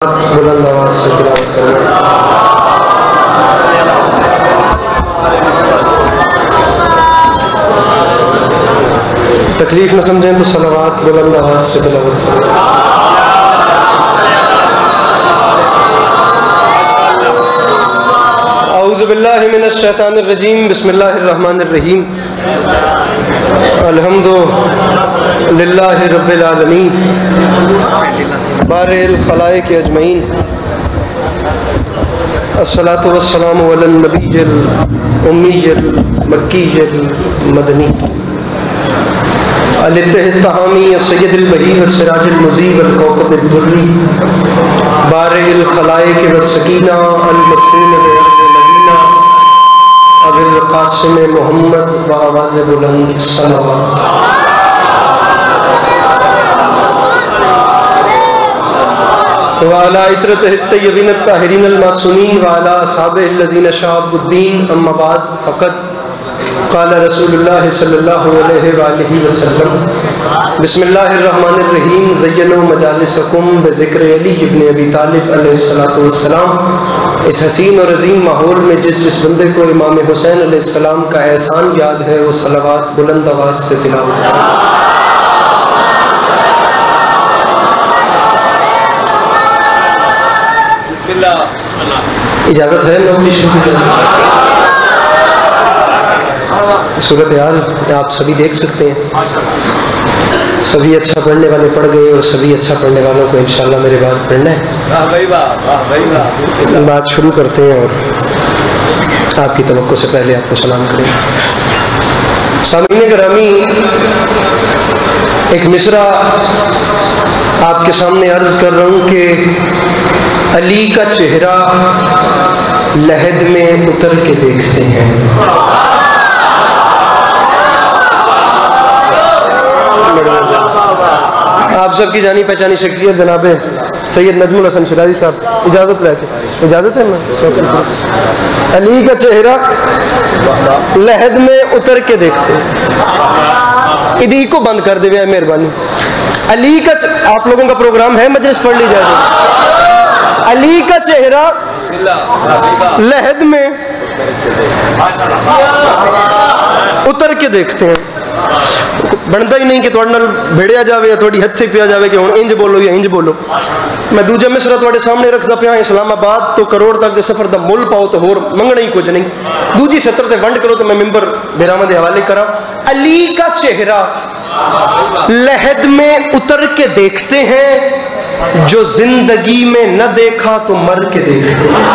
بلند آواز سے تلاوت کرنا۔ تکلیف نہ سمجھیں تو صلوات بلند آواز سے تلاوت کرنا۔ اعوذ باللہ من الشیطان الرجیم، بسم اللہ الرحمن الرحیم۔ الحمد للہ رب العالمین بارئ الخلائق اجمعین، الصلاۃ والسلام علی النبی الامی المکی المدنی الاتح التحامی السید البہی والسراج المضیء والکوكب الدری بارئ الخلائق والسکینہ المدفون بعرض مدینہ ابی القاسم محمد بآواز بلند صلوات۔ وعلى عطرته الطيبين الطاهرين المعصومين وعلى أصحابه الذين شابوا الدين، أما بعد فقد قال رسول الله صلى الله عليه وآله وسلم بسم الله الرحمن الرحيم زينوا مجالسكم بذكر علي بن ابی طالب علیہ الصلوۃ والسلام۔ اس حسین اور عظیم ماحول میں جس بندے کو امام حسین علیہ السلام کا احسان یاد ہے وہ صلوات بلند آواز سے تلاوت کرے۔ اجازت ہے نوکری شروع کی؟ صورتحال آپ سبھی دیکھ سکتے ہیں، سبھی اچھا پڑھنے والے پڑھ گئے اور سبھی اچھا پڑھنے والوں کو انشاءاللہ میرے بعد پڑھنا ہے۔ بات شروع کرتے ہیں اور آپ کی توقع سے پہلے آپ کو سلام کریں۔ سامعین گرامی، ایک مصرع آپ کے سامنے عرض کر رہا ہوں کہ علی کا چہرہ لحد میں اتر کے دیکھتے ہیں۔ آپ سب کی جانی پہچانی شخصیت جناب سید نجم الحسن شیرازی صاحب، اجازت لیتے اجازت ہے نا؟ علی کا چہرہ لحد میں اتر کے دیکھتے ہیں۔ ادھی کو بند کر دے مہربانی۔ علی کا آپ لوگوں کا پروگرام ہے، مجلس پڑھ لی جائے۔ علی کا چہرہ لحد میں اتر کے دیکھتے ہیں۔ بنتا ہی نہیں کہ تھوڑے نال بھیڑیا جاوے یا تھوڑی ہتھے پیا جاوے کہ ہوں انج بولو یا انج بولو۔ میں دوجا مصرع تھوڑے سامنے رکھدا پیا، اسلام آباد تو کروڑ تک دے سفر دا مل پاؤ تو ہور منگنا ہی کچھ نہیں، دوجی سطر تے ونڈ کرو تو میں ممبر بیرامہ دے حوالے کراں۔ علی کا چہرہ لحد میں اتر کے دیکھتے ہیں، جو زندگی میں نہ دیکھا تو مر کے دیکھتے ہیں۔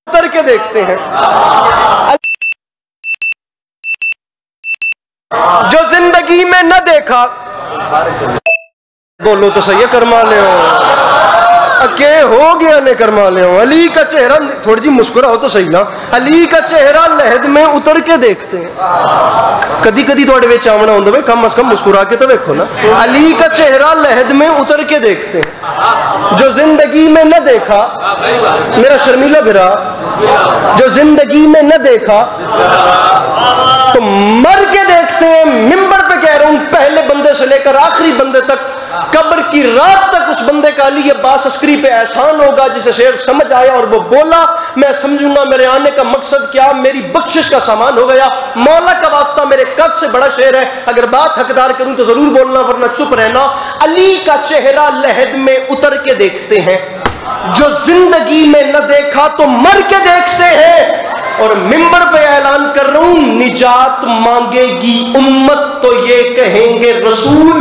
اتر کے دیکھتے ہیں، جو زندگی میں نہ دیکھا، بولو تو صحیح کرما لے ہو کہ ہو گیا نے کرما لے ہوں۔ علی کا چہرہ، تھوڑی جی مسکرا ہو تو صحیح نا۔ علی کا چہرہ لحد میں اتر کے دیکھتے ہیں۔ کدی کدی تھوڑے وچ آونا ہوندا وے، کم از کم مسکرا کے تو دیکھو نا۔ علی کا چہرہ لحد میں اتر کے دیکھتے ہیں، جو زندگی میں نہ دیکھا، میرا شرمیلا بھرا، جو زندگی میں نہ دیکھا تو مر کے دیکھتے ہیں۔ ممبر پہ کہہ رہا ہوں، پہلے بندے سے لے کر آخری بندے تک، قبر کی رات تک اس بندے کا علی عباس عسکری پہ احسان ہوگا جسے شعر سمجھ آیا اور وہ بولا میں سمجھوں گا میرے آنے کا مقصد کیا، میری بخشش کا سامان ہو گیا، مولا کا واسطہ میرے قد سے بڑا شعر ہے، اگر بات حقدار کروں تو ضرور بولنا ورنہ چپ رہنا۔ علی کا چہرہ لحد میں اتر کے دیکھتے ہیں، جو زندگی میں نہ دیکھا تو مر کے دیکھتے ہیں۔ اور ممبر پہ اعلان کر رہا ہوں، نجات مانگے گی امت تو یہ کہیں گے رسول،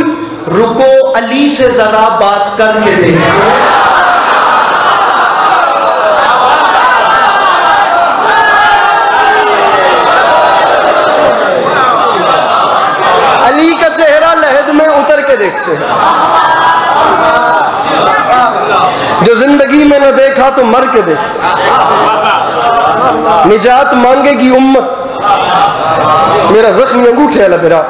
رکو علی سے ذرا بات کر کے دیکھو۔ علی کا چہرہ لحد میں اتر کے دیکھتے ہیں، جو زندگی میں نہ دیکھا تو مر کے دیکھتے ہیں۔ نجات مانگے گی امت، میرا زخمی انگوٹھے ہے میرا،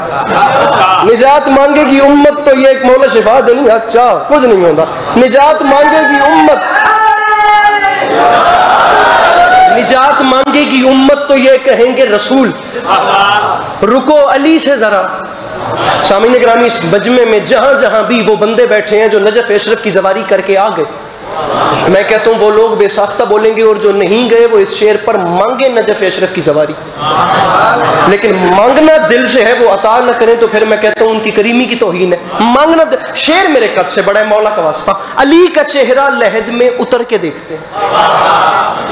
نجات مانگے گی امت تو یہ ایک مولا شفا دے نہیں، اچھا کچھ نہیں ہوتا، نجات مانگے گی امت نجات مانگے گی امت تو یہ کہیں گے رسول، رکو علی سے ذرا۔ سامعین گرامی، اس مجمع میں جہاں جہاں بھی وہ بندے بیٹھے ہیں جو نجف اشرف کی زواری کر کے آ گئے، میں کہتا ہوں وہ لوگ بے ساختہ بولیں گے، اور جو نہیں گئے وہ اس شعر پر مانگے نجف اشرف کی زواری، لیکن مانگنا دل سے ہے، وہ عطا نہ کریں تو پھر میں کہتا ہوں ان کی کریمی کی توہین ہے۔ مانگنا شعر میرے قد سے بڑا ہے، مولا کا واسطہ، علی کا چہرہ لحد میں اتر کے دیکھتے ہیں،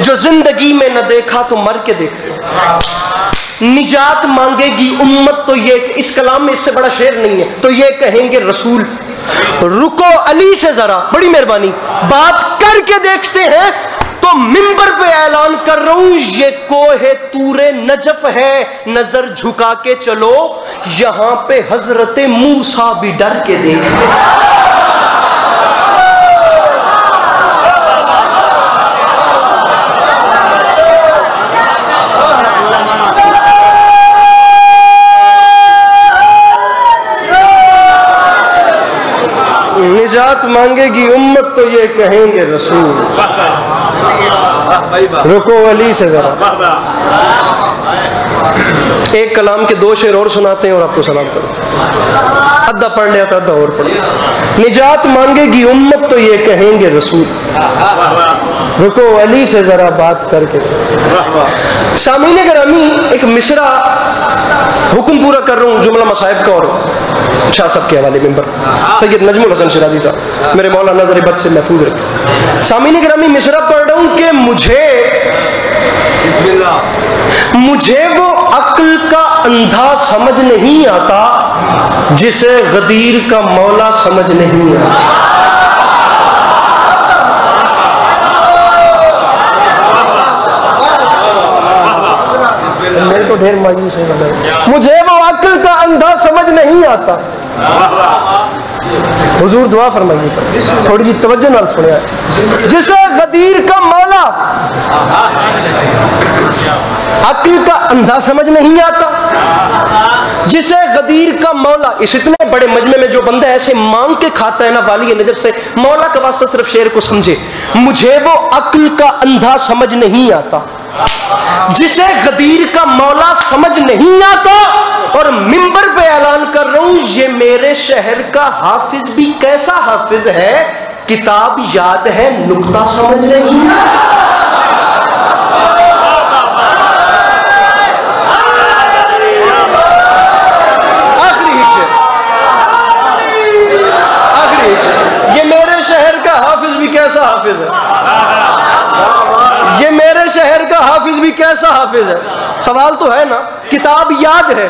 جو زندگی میں نہ دیکھا تو مر کے دیکھتے ہیں۔ نجات مانگے گی امت تو یہ، اس کلام میں اس سے بڑا شعر نہیں ہے، تو یہ کہیں گے رسول، رکو علی سے ذرا، بڑی مہربانی بات کر کے دیکھتے ہیں۔ تو منبر پہ اعلان کر رہا ہوں، یہ کوہ طور نجف ہے، نظر جھکا کے چلو، یہاں پہ حضرت موسیٰ بھی ڈر کے دیکھتے ہیں۔ نجات مانگے گی امت تو یہ کہیں گے رسول، رکو علی سے ذرا۔ ایک کلام کے 2 شعر اور سناتے ہیں اور آپ کو سلام کرو، آدھا پڑھ لیا تھا، آدھا اور پڑھ لیا۔ نجات مانگے گی امت تو یہ کہیں گے رسول، رکو علی سے ذرا بات کر کے۔ سامعین گرامی، ایک مصرع حکم پورا کر رہا ہوں جملہ مصائب کا اور شاہ صاحب کے حوالے ممبر سید نجم الحسن شیرازی صاحب، میرے مولا نظر بد سے محفوظ رکھے۔ سامعین گرامی، مصرع پڑھ رہا ہوں کہ مجھے وہ عقل کا اندھا سمجھ نہیں آتا جسے غدیر کا مولا سمجھ نہیں آتا۔ میرے تو ڈھیر مایوس ہے، مجھے وہ عقل کا اندھا سمجھ نہیں آتا۔ حضور دعا فرمائیے، تھوڑی جی توجہ نال سنیا، جسے غدیر کا مولا عقل کا اندھا سمجھ نہیں آتا، جسے غدیر کا مولا، اس اتنے بڑے مجمع میں جو بندہ ایسے مانگ کے کھاتا ہے نا والی نجف سے، مولا کا واسطہ صرف شعر کو سمجھے، مجھے وہ عقل کا اندھا سمجھ نہیں آتا جسے غدیر کا مولا سمجھ نہیں آتا، اور منبر پہ اعلان کر رہا ہوں یہ میرے شہر کا حافظ بھی کیسا حافظ ہے، کتاب یاد ہے نقطہ سمجھ نہیں آتا۔ یہ میرے شہر کا حافظ بھی کیسا حافظ ہے، یہ میرے شہر کا حافظ بھی کیسا حافظ ہے۔ سوال تو ہے نا، کتاب یاد ہے،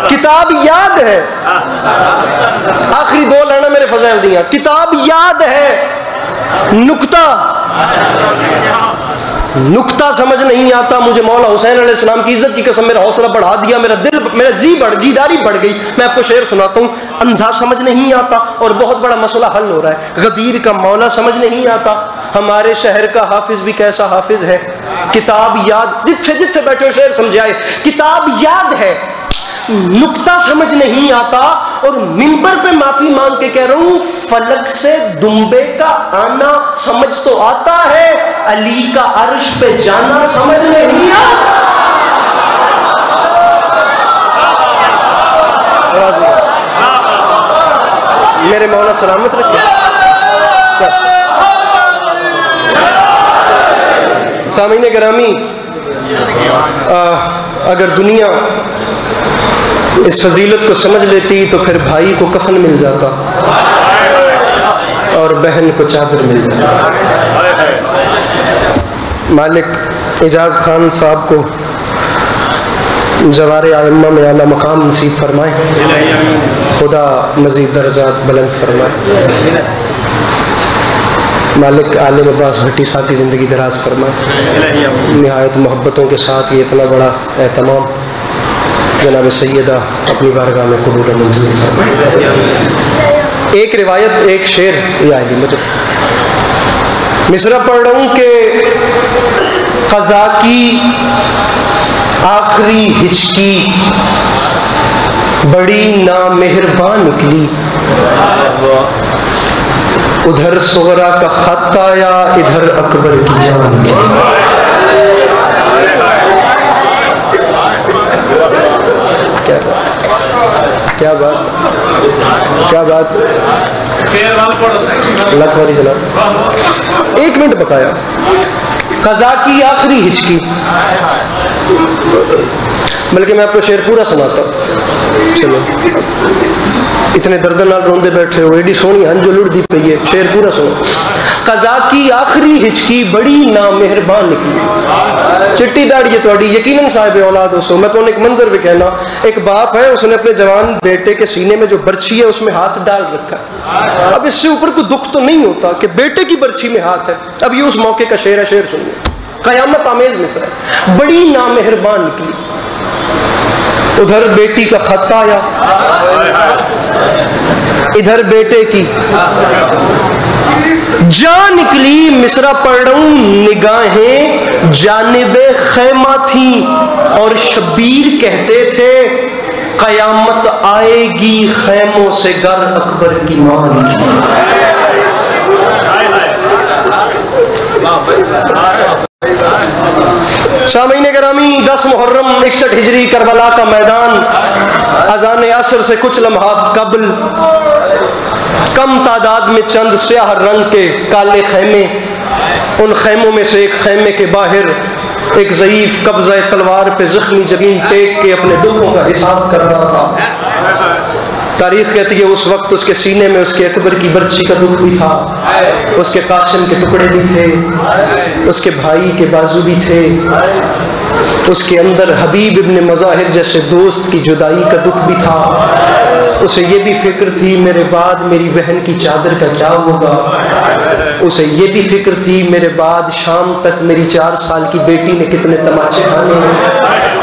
کتاب یاد ہے، آخری 2 لائنیں میرے فضائل دیا، کتاب یاد ہے، نقطہ سمجھ نہیں آتا۔ مجھے مولا حسین علیہ السلام کی عزت کی قسم میرا حوصلہ بڑھا دیا، میرا دل، میرا جیداری بڑھ گئی۔ میں آپ کو شعر سناتا ہوں، اندھا سمجھ نہیں آتا، اور بہت بڑا مسئلہ حل ہو رہا ہے، غدیر کا مولا سمجھ نہیں آتا، ہمارے شہر کا حافظ بھی کیسا حافظ ہے، کتاب یاد، جتھے بیٹھے شعر سمجھ آئے، کتاب یاد ہے، نقطہ سمجھ نہیں آتا، اور منبر پہ معافی مانگ کے کہہ رہا ہوں، فلک سے دمبے کا آنا سمجھ تو آتا ہے، علی کا عرش پہ جانا سمجھ نہیں آتا۔ میرے مولا سلامت رکھے۔ سامعین گرامی، اگر دنیا اس فضیلت کو سمجھ لیتی تو پھر بھائی کو کفن مل جاتا اور بہن کو چادر مل جاتا۔ مالک اعجاز خان صاحب کو جوار ائمہ میں اعلیٰ مقام نصیب فرمائے، خدا مزید درجات بلند فرمائے، مالک عالم عباس بھٹی صاحب کی زندگی دراز فرمائے، نہایت محبتوں کے ساتھ یہ اتنا بڑا اہتمام جناب سیدہ اپنی بارگاہ میں قبول و منظور فرمائے۔ ایک روایت، ایک شعر یہ آئے گی، مصرع پڑھ رہا ہوں کہ قضا کی آخری ہچکی بڑی نامہربان نکلی، ادھر صغرا کا خط آیا، ادھر اکبر کی جان گئی۔ کیا بات، کیا بات، لکھ والی جناب، 1 منٹ بقایا۔ قضا کی آخری ہچکی، بلکہ میں آپ کو شعر پورا سناتا ہوں، چلو اتنے دردن نال روندے بیٹھے ہو، ایڈی سونی ہنجو لڑ دی پئی ہے، شعر پورا سنو۔ قضا کی آخری ہچکی بڑی نامہربان نکلی، چٹی داڑھی ہے تھوڑی، یقیناً صاحب اولاد ہو۔ میں تو ایک منظر بھی کہنا، ایک باپ ہے، اس نے اپنے جوان بیٹے کے سینے میں جو برچھی ہے اس میں ہاتھ ڈال رکھا ہے۔ اب اس سے اوپر کوئی دکھ تو نہیں ہوتا کہ بیٹے کی برچھی میں ہاتھ ہے۔ اب یہ اس موقع کا شعر ہے، شعر سنیے، قیامت آمیز مصر ہے۔ بڑی نامہربان نکلی، ادھر بیٹی کا خط آیا، ادھر بیٹے کی جان نکلی۔ مصرع پڑھ رہا ہوں، نگاہیں جانب خیمہ تھیں اور شبیر کہتے تھے قیامت آئے گی خیموں سے گر اکبر کی مان کی۔ سامعین گرامی، 10 محرم 61 ہجری، کربلا کا میدان، اذان عصر سے کچھ لمحات قبل، کم تعداد میں چند سیاہ رنگ کے کالے خیمے، ان خیموں میں سے ایک خیمے کے باہر ایک ضعیف قبضہ تلوار پہ زخمی جبین ٹیک کے اپنے دکھوں کا حساب کر رہا تھا۔ تاریخ کہتی ہے اس وقت اس کے سینے میں اس کے اکبر کی برچھی کا دکھ بھی تھا، اس کے قاسم کے ٹکڑے بھی تھے، اس کے بھائی کے بازو بھی تھے، اس کے اندر حبیب ابن مظاہر جیسے دوست کی جدائی کا دکھ بھی تھا۔ اسے یہ بھی فکر تھی میرے بعد میری بہن کی چادر کا کیا ہوگا، اسے یہ بھی فکر تھی میرے بعد شام تک میری 4 سال کی بیٹی نے کتنے تماچے کھانے ہیں۔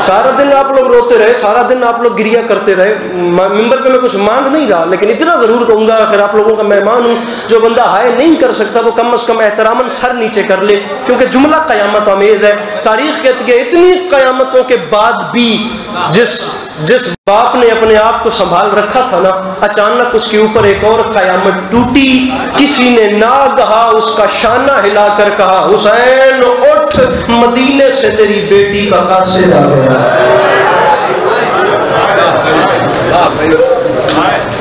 سارا دن آپ لوگ روتے رہے، سارا دن آپ لوگ گریا کرتے رہے، ممبر پہ میں کچھ مانگ نہیں رہا، لیکن اتنا ضرور کہوں گا، آخر آپ لوگوں کا مہمان ہوں، جو بندہ ہائے نہیں کر سکتا وہ کم از کم احتراماً سر نیچے کر لے، کیونکہ جملہ قیامت آمیز ہے۔ تاریخ کہتی ہے اتنی قیامتوں کے بعد بھی جس باپ نے اپنے آپ کو سنبھال رکھا تھا نا، اچانک اس کے اوپر ایک اور قیامت ٹوٹی۔ کسی نے ناگہا اس کا شانہ ہلا کر کہا، حسین اٹھ، مدینے سے تیری بیٹی کا قاصد آ گیا۔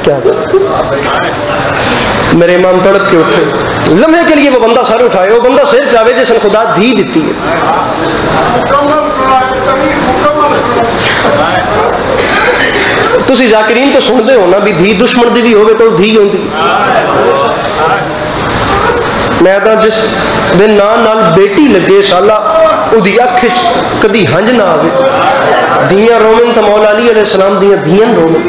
کیا میرے امام تڑپ کے اٹھے، لمحے کے لیے وہ بندہ سر اٹھائے، وہ بندہ سر چاہے جس نے خدا دھی دیتی ہے۔ تسی ذاکرین تو سنتے ہو نا بھی دھی دشمن دی بھی ہوئے تو دھی ہوندی۔ میں آتا جس دن نال بیٹی لگے سالہ ادھی اکھ کدی ہنج نہ آوے، دھیاں رومن تو مولا علی علیہ السلام دھیاں رومن،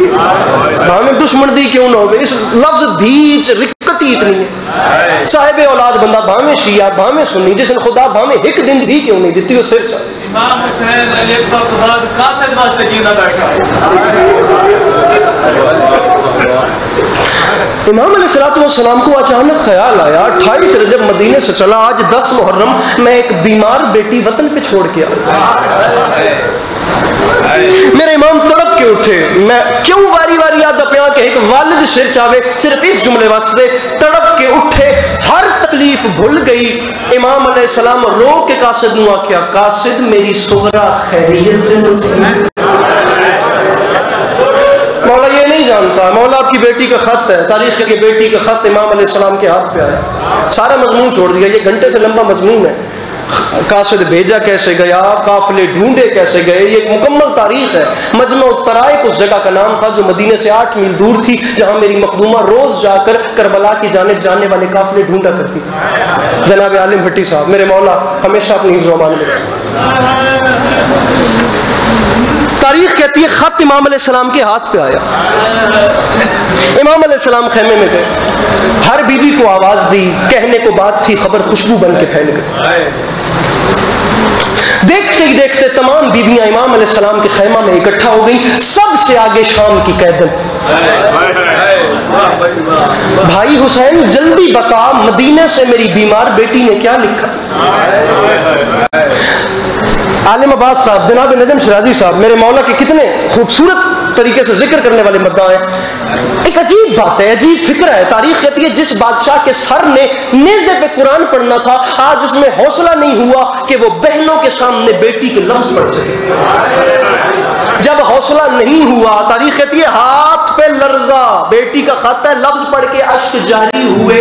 بھاویں دشمن دی کیوں نہ ہوئے۔ اس لفظ دھی رکت ہی اتنی ہے، صاحب اولاد بندہ بھاویں شیعہ بھاویں سنی، جس نے خدا بھاویں ایک دن دھی کیوں نہیں دیتی، وہ سر چاہے۔ امام حسین علی اکبر کے بعد قاصد بات سے جینا بیٹھا۔ امام علیہ السلام کو اچانک خیال آیا 28 رجب مدینے سے چلا، آج 10 محرم میں ایک بیمار بیٹی وطن پہ چھوڑ کے آیا۔ میرے امام تڑپ کے اٹھے، میں کیوں واری واری آدھا پیا کہ ایک والد سر چاہے، صرف اس جملے واسطے تڑپ کے اٹھے، ہر تکلیف بھول گئی۔ امام علیہ السلام رو کے قاصد نو آکھیا، قاصد میری صغرا خیریت سے تو تھی؟ مولا یہ نہیں جانتا، مولا آپ کی بیٹی کا خط ہے، تاریخ کی بیٹی کا خط امام علیہ السلام کے ہاتھ پہ آیا، سارا مضمون چھوڑ دیا، یہ گھنٹے سے لمبا مضمون ہے۔ قاصد بھیجا کیسے گیا، قافلے ڈھونڈے کیسے گئے، یہ ایک مکمل تاریخ ہے۔ مجمع الطرائق اس جگہ کا نام تھا جو مدینے سے 8 میل دور تھی، جہاں میری مخدومہ روز جا کر کربلا کی جانب جانے والے قافلے ڈھونڈا کرتی تھی۔ جناب عالم بھٹی صاحب، میرے مولا ہمیشہ اپنی حفظ و امان میں رکھیں۔ تاریخ کہتی ہے خط امام علیہ السلام کے ہاتھ پہ آیا، امام علیہ السلام خیمے میں گئے، ہر بیوی کو آواز دی، کہنے کو بات تھی، خبر خوشبو بن کے پھیل گئی۔ دیکھتے ہی دیکھتے تمام بیویاں امام علیہ السلام کے خیمہ میں اکٹھا ہو گئی، سب سے آگے شام کی قیدن۔ بھائی حسین جلدی بتا، مدینے سے میری بیمار بیٹی نے کیا لکھا؟ عالم عباس صاحب، جناب نجم شرازی صاحب، میرے مولا کے کتنے خوبصورت طریقے سے ذکر کرنے والے مدعا ہیں. ایک عجیب بات ہے, عجیب فکر ہے. تاریخ کہتی ہے جس بادشاہ کے سر نے نیزے پہ قرآن پڑھنا تھا, آج اس میں حوصلہ نہیں ہوا کہ وہ بہنوں کے سامنے بیٹی کے لفظ پڑھ سکے. جب حوصلہ نہیں ہوا, تاریخ کہتی ہے ہاتھ پہ لرزا, بیٹی کا خط ہے, لفظ پڑھ کے اشک جاری ہوئے.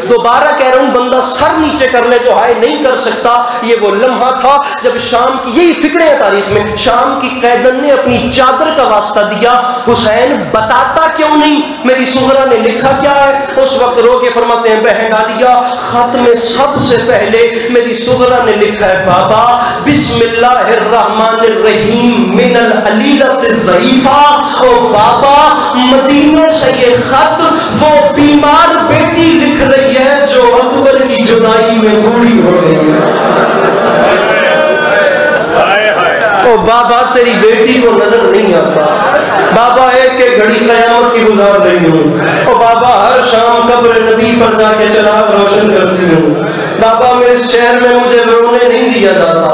دوبارہ کہہ رہا ہوں, بندہ سر نیچے کر لے جو ہائے نہیں کر سکتا. یہ وہ لمحہ تھا جب شام کی, یہی فکریں ہیں تاریخ میں, شام کی قیدن نے اپنی چادر کا واسطہ دیا, حسین بتاتا کیوں نہیں, میری سغرا نے لکھا کیا ہے. اس وقت رو کے فرماتے ہیں بہن عالیہ, خط میں سب سے پہلے میری سغرا نے لکھا ہے بابا بسم اللہ الرحمن الرحیم من العلیلۃ الضعیفہ. او بابا, مدینے سے یہ خط وہ بیمار بیٹی لکھ رہی ہے جو اکبر کی جدائی میں بوڑھی ہو گئی ہے. او بابا تیری بیٹی کو نظر نہیں آتا, بابا ایک ایک گھڑی قیامت کی گزار رہی ہوں. او بابا ہر شام قبر نبی پر جا کے چراغ روشن کرتی ہوں. بابا میں اس شہر میں مجھے رونے نہیں دیا جاتا.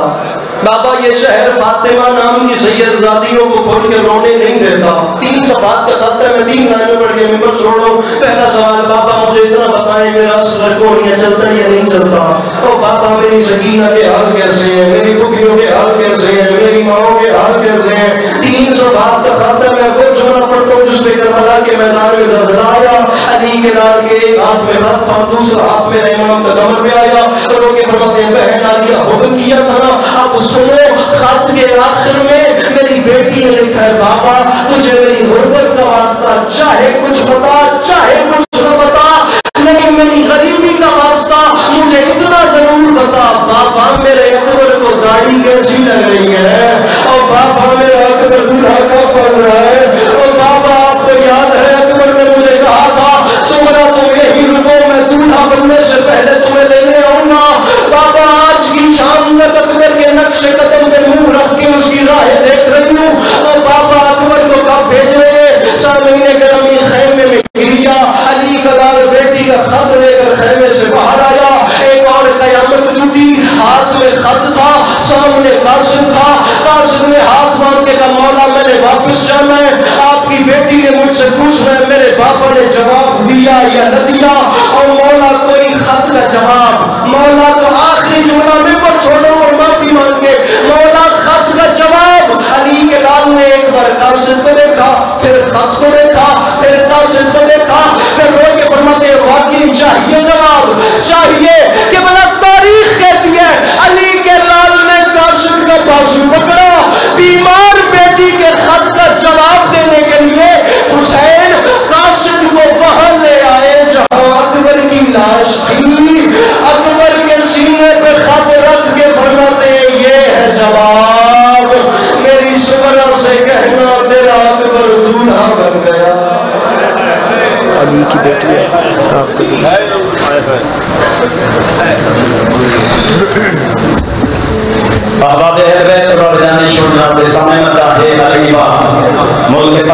بابا یہ شہر فاطمہ نام کی سید زادیوں کو کھول کے رونے نہیں دیتا. 3 صفحات کا خط ہے, میں 3 لائنوں پڑھ کے ممبر چھوڑ رہا ہوں. پہلا سوال, بابا مجھے اتنا بتائیں میرا صدر کون یا چلتا یا نہیں چلتا. او بابا میری سکینہ کے حال کیسے ہیں, میری پھوپھیوں کے حال کیسے ہیں, میری ماؤں کے حال کیسے ہیں. 3 صفحات کا خط ہے, میں وہ چھوڑنا پڑتا ہوں جس پہ کربلا کے میدان میں زلزلہ آیا. علی کے لال کے ایک ہاتھ میں خط تھا, دوسرا ہاتھ میں امام کا کمر پہ آیا. رو کے فرماتے ہیں بہن عالیہ حکم کیا تھا نا, اب سنو. خط کے آخر میں میری بیٹی نے لکھا ہے بابا تجھے میری غربت کا واسطہ چاہے کچھ بتا چاہے کچھ نہ بتا, لیکن میری غریبی کا واسطہ مجھے اتنا ضرور بتا. بابا میرے اکبر کو داڑھی کیسی لگ رہی ہے, اور بابا میرا اکبر دلہا کا پڑ رہا ہے. اور بابا آپ کو یاد ہے اکبر نے مجھے کہا تھا سمرا تم یہی رکو, میں دلہا بننے سے پہلے تمہیں لینے آؤں گا. بابا آج کی شام تک اکبر کے نقش قدم پہ منہ رکھ کے اس کی راہیں دیکھ رہی ہوں. اور بابا اکبر کو کب بھیجیں گے. سامنے گرامی خیمے میں گریا, علی کا لال بیٹی کا خط لے کر خیمے سے باہر آیا. ایک اور قیامت ٹوٹی, ہاتھ میں خط تھا, سامنے قاصد تھا. قاصد نے ہاتھ باندھ کے کہا مولا میں نے واپس جانا ہے. آپ کی بیٹی نے مجھ سے پوچھنا ہے میرے پاپا نے جواب دیا یا نہ دیا. اور مولا کوئی خط کا جواب, مولا تو آخری جملہ میں پر چھوڑو اور معافی مانگے, مولا خط کا جواب. علی کے لال نے ایک بار قاصد کو دیکھا, پھر خط کو دیکھا, پھر قاصد کو دیکھا, پھر رو کے فرماتے ہیں واقعی چاہیے جواب, چاہیے کہ بلا تاریخ کہتی ہے علی کے لال نے قاصد کا بازو پکڑا. بیمار بیٹی کے خط کا جواب دینے کے لیے حسین قاصد کو وہاں لے آئے جہاں اکبر کی لاش تھی. اکبر کے سینے پہ خط رکھ کے فرماتے ہیں یہ ہے جواب, میری سغرا سے کہنا تیرا اکبر دولہا بن گیا. علی کی بیٹی ہے احباب اہل بیت اور جانی شکر سامنے مداح علی ملک